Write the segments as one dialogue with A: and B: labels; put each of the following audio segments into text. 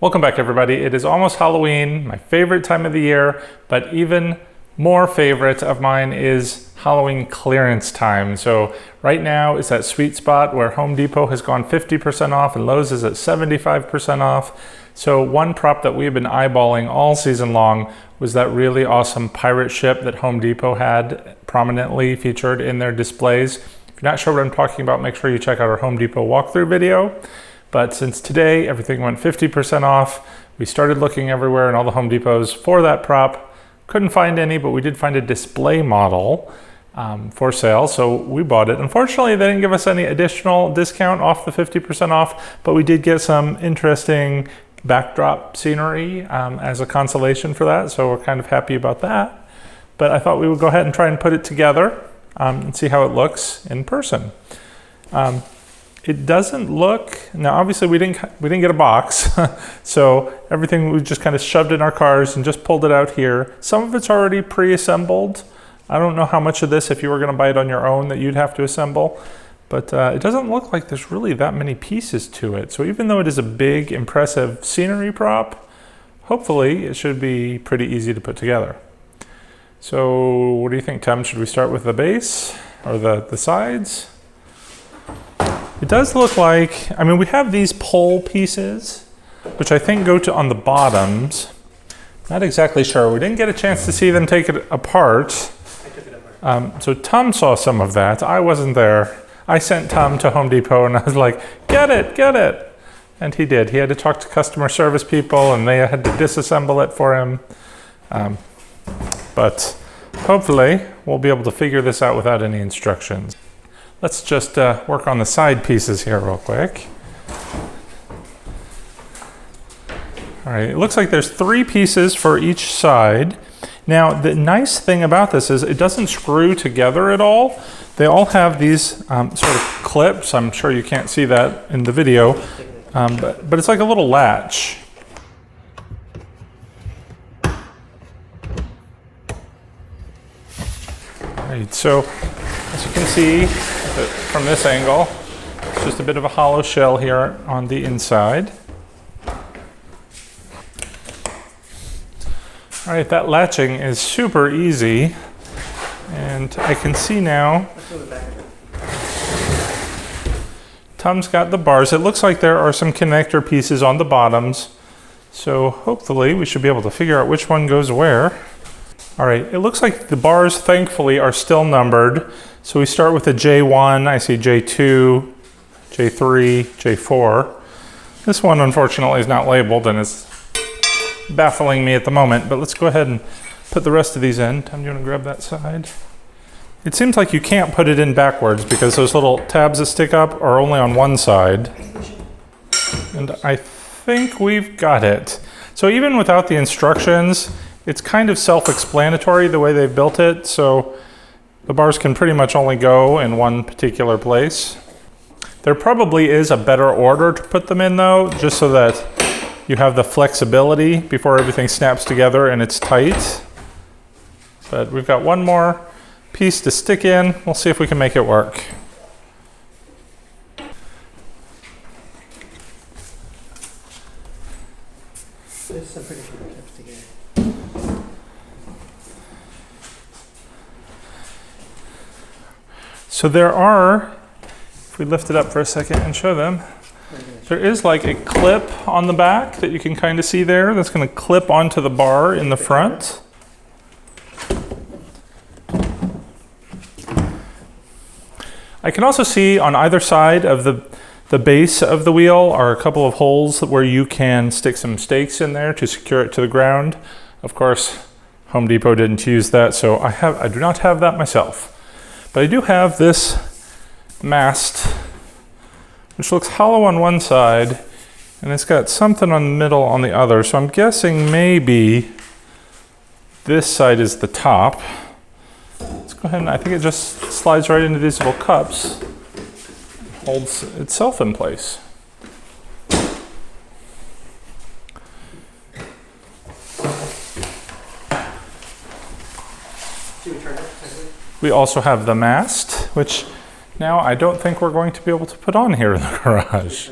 A: Welcome back, everybody. It is almost Halloween, my favorite time of the year, but even more favorite of mine is Halloween clearance time. So right now is that sweet spot where Home Depot has gone 50% off and Lowe's is at 75% off. So one prop that we've been eyeballing all season long was that really awesome pirate ship that Home Depot had prominently featured in their displays. If you're not sure what I'm talking about, make sure you check out our Home Depot walkthrough video. But since today everything went 50% off, we started looking everywhere in all the Home Depots for that prop. Couldn't find any, but we did find a display model for sale, so we bought it. Unfortunately, they didn't give us any additional discount off the 50% off, but we did get some interesting backdrop scenery as a consolation for that, so we're kind of happy about that. But I thought we would go ahead and try and put it together and see how it looks in person. It doesn't look, now obviously we didn't get a box, so everything we just kind of shoved in our cars and just pulled it out here. Some of it's already pre-assembled. I don't know how much of this, if you were going to buy it on your own, that you'd have to assemble, but it doesn't look like there's really that many pieces to it. So even though it is a big, impressive scenery prop, hopefully it should be pretty easy to put together. So what do you think, Tim? Should we start with the base or the sides? It does look like, I mean, we have these pole pieces, which I think go to on the bottoms. Not exactly sure. We didn't get a chance to see them take it apart.
B: I took it apart.
A: So Tom saw some of that. I wasn't there. I sent Tom to Home Depot and I was like, get it, get it. And he did. He had to talk to customer service people and they had to disassemble it for him. But hopefully we'll be able to figure this out without any instructions. Let's just work on the side pieces here real quick. All right, it looks like there's 3 pieces for each side. Now, the nice thing about this is it doesn't screw together at all. They all have these sort of clips. I'm sure you can't see that in the video, but it's like a little latch. All right, so as you can see from this angle, it's just a bit of a hollow shell here on the inside. All right, that latching is super easy, and I can see now Tom's got the bars. It looks like there are some connector pieces on the bottoms, so hopefully we should be able to figure out which one goes where. All right, it looks like the bars, thankfully, are still numbered. So we start with a J1, I see J2, J3, J4. This one, unfortunately, is not labeled and is baffling me at the moment, but let's go ahead and put the rest of these in. Tom, do you want to grab that side? It seems like you can't put it in backwards because those little tabs that stick up are only on one side. And I think we've got it. So even without the instructions, it's kind of self-explanatory the way they've built it. So the bars can pretty much only go in one particular place. There probably is a better order to put them in though, just so that you have the flexibility before everything snaps together and it's tight. But we've got one more piece to stick in. We'll see if we can make it work.
B: There's some pretty cool clips to get.
A: So there are, if we lift it up for a second and show them, there is like a clip on the back that you can kind of see there that's going to clip onto the bar in the front. I can also see on either side of the base of the wheel are a couple of holes where you can stick some stakes in there to secure it to the ground. Of course, Home Depot didn't use that, so I do not have that myself. But I do have this mast, which looks hollow on one side, and it's got something on the middle on the other. So I'm guessing maybe this side is the top. Let's go ahead and I think it just slides right into these little cups, holds itself in place. We also have the mast, which now I don't think we're going to be able to put on here in the garage.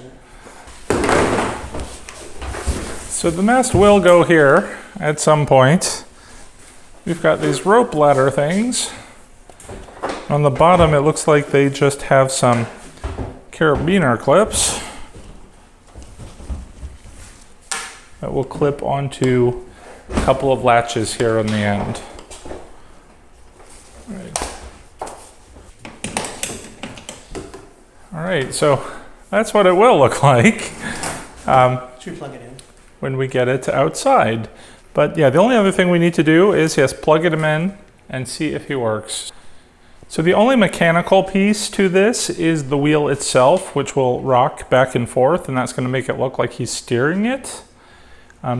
A: So the mast will go here at some point. We've got these rope ladder things. On the bottom, it looks like they just have some carabiner clips that will clip onto a couple of latches here on the end. All right, so that's what it will look like
B: Should we plug it in?
A: when we get it outside. But yeah, the only other thing we need to do is, yes, plug him in and see if he works. So the only mechanical piece to this is the wheel itself, which will rock back and forth, and that's going to make it look like he's steering it.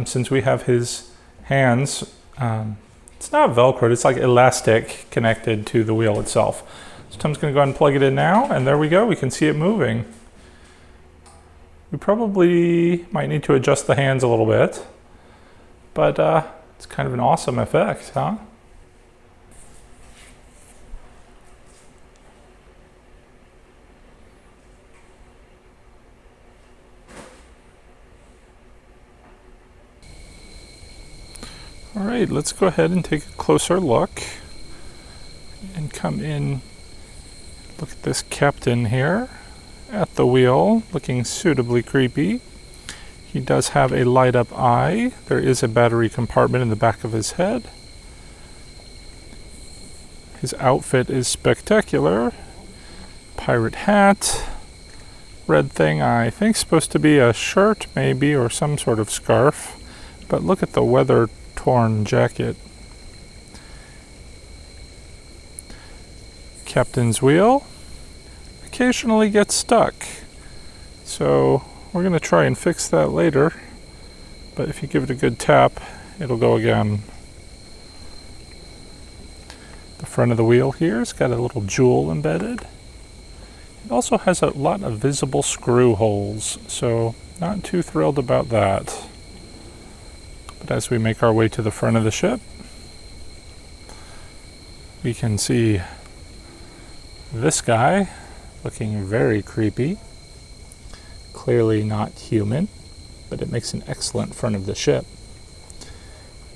A: Since we have his hands, it's not Velcro, it's like elastic connected to the wheel itself. So Tom's going to go ahead and plug it in now, and there we go, we can see it moving. We probably might need to adjust the hands a little bit, but it's kind of an awesome effect, huh? All right, let's go ahead and take a closer look and come in. Look at this captain here at the wheel, looking suitably creepy. He does have a light up eye. There is a battery compartment in the back of his head. His outfit is spectacular. Pirate hat, red thing I think supposed to be a shirt maybe, or some sort of scarf. But look at the weather torn jacket. Captain's wheel occasionally gets stuck, so we're going to try and fix that later, but if you give it a good tap, it'll go again. The front of the wheel here's got a little jewel embedded. It also has a lot of visible screw holes, so not too thrilled about that. But as we make our way to the front of the ship, we can see this guy looking very creepy. Clearly not human, but it makes an excellent front of the ship.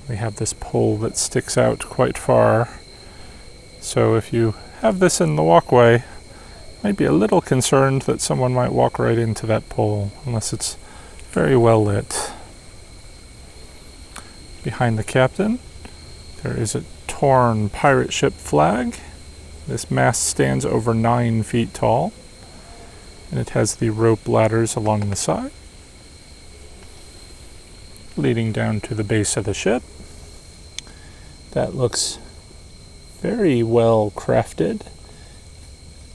A: We have this pole that sticks out quite far, so if you have this in the walkway, might be a little concerned that someone might walk right into that pole, unless it's very well lit. Behind the captain, there is a torn pirate ship flag. This mast stands over 9 feet tall, and it has the rope ladders along the side, leading down to the base of the ship. That looks very well crafted.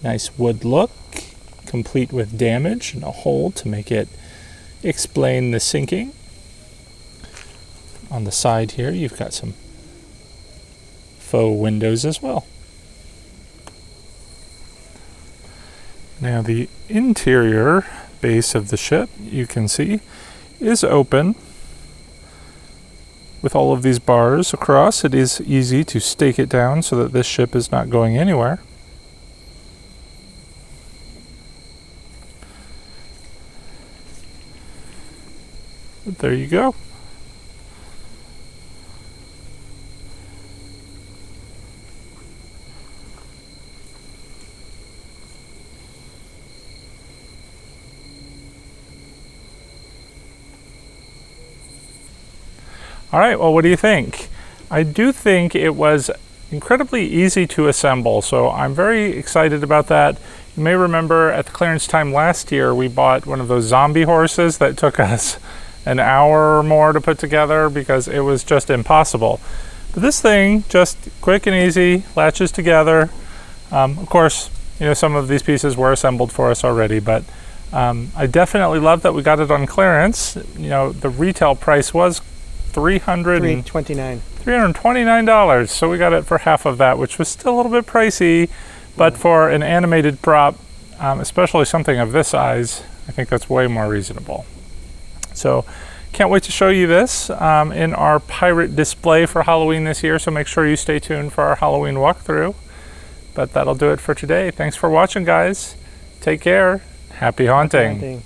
A: Nice wood look, complete with damage and a hole to make it explain the sinking. On the side here, you've got some faux windows as well. Now the interior base of the ship, you can see, is open. With all of these bars across, it is easy to stake it down so that this ship is not going anywhere. But there you go. All right, well, what do you think? I do think it was incredibly easy to assemble, so I'm very excited about that. You may remember at the clearance time last year, we bought one of those zombie horses that took us an hour or more to put together because it was just impossible. But this thing, just quick and easy, latches together. Of course, you know, some of these pieces were assembled for us already, but I definitely love that we got it on clearance. You know, the retail price was $329, so we got it for half of that, which was still a little bit pricey, but for an animated prop, especially something of this size, I think that's way more reasonable. So can't wait to show you this in our pirate display for Halloween this year, so make sure you stay tuned for our Halloween walkthrough. But that'll do it for today. Thanks for watching, guys. Take care. Happy haunting.